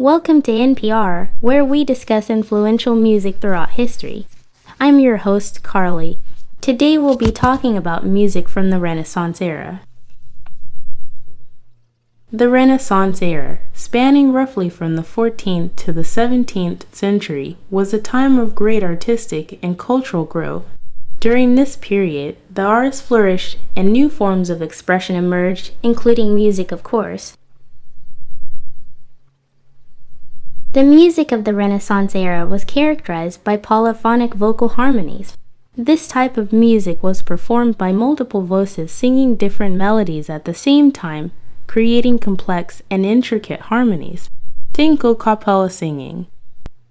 Welcome to NPR, where we discuss influential music throughout history. I'm your host, Carly. Today we'll be talking about music from the Renaissance era. The Renaissance era, spanning roughly from the 14th to the 17th century, was a time of great artistic and cultural growth. During this period, the arts flourished and new forms of expression emerged, including music, of course. The music of the Renaissance era was characterized by polyphonic vocal harmonies. This type of music was performed by multiple voices singing different melodies at the same time, creating complex and intricate harmonies. Think a cappella singing.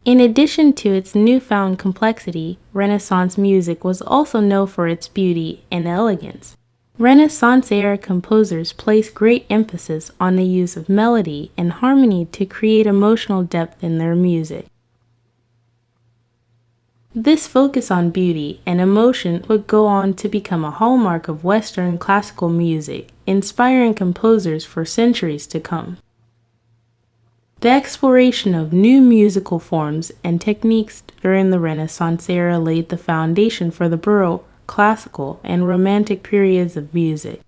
In addition to its newfound complexity, Renaissance music was also known for its beauty and elegance. Renaissance-era composers placed great emphasis on the use of melody and harmony to create emotional depth in their music. This focus on beauty and emotion would go on to become a hallmark of Western classical music, inspiring composers for centuries to come. The exploration of new musical forms and techniques during the Renaissance era laid the foundation for the Baroque, classical, and romantic periods of music.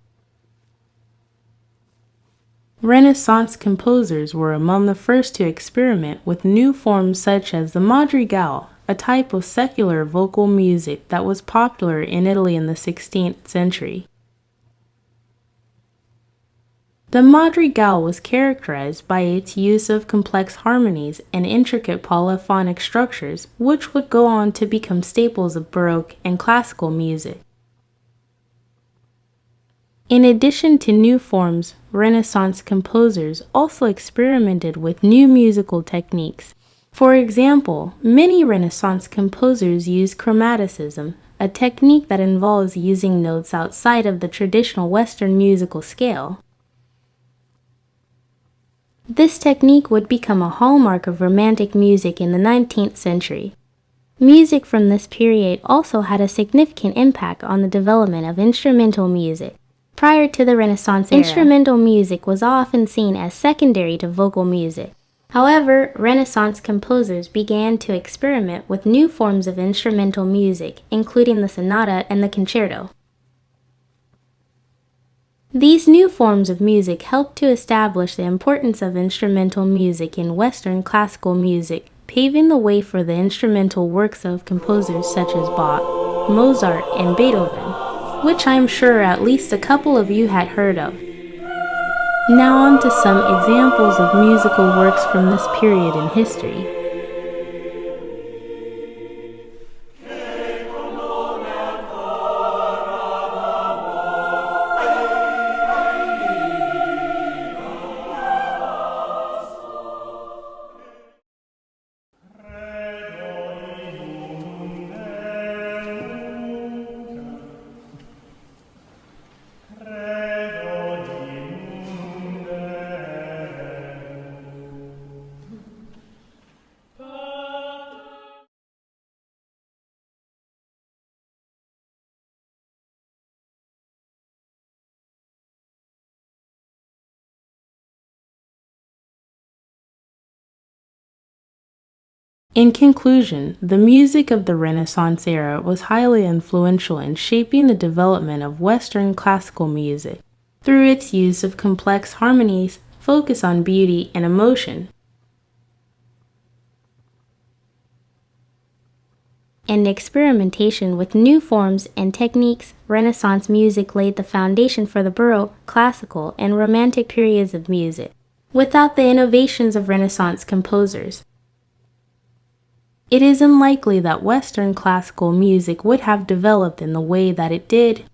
Renaissance composers were among the first to experiment with new forms such as the madrigal, a type of secular vocal music that was popular in Italy in the 16th century. The madrigal was characterized by its use of complex harmonies and intricate polyphonic structures, which would go on to become staples of Baroque and classical music. In addition to new forms, Renaissance composers also experimented with new musical techniques. For example, many Renaissance composers used chromaticism, a technique that involves using notes outside of the traditional Western musical scale. This technique would become a hallmark of Romantic music in the 19th century. Music from this period also had a significant impact on the development of instrumental music. Prior to the Renaissance era, instrumental music was often seen as secondary to vocal music. However, Renaissance composers began to experiment with new forms of instrumental music, including the sonata and the concerto. These new forms of music helped to establish the importance of instrumental music in Western classical music, paving the way for the instrumental works of composers such as Bach, Mozart, and Beethoven, which I'm sure at least a couple of you had heard of. Now on to some examples of musical works from this period in history. In conclusion, the music of the Renaissance era was highly influential in shaping the development of Western classical music through its use of complex harmonies, focus on beauty and emotion, and experimentation with new forms and techniques. Renaissance music laid the foundation for the Baroque, classical, and romantic periods of music. Without the innovations of Renaissance composers, it is unlikely that Western classical music would have developed in the way that it did.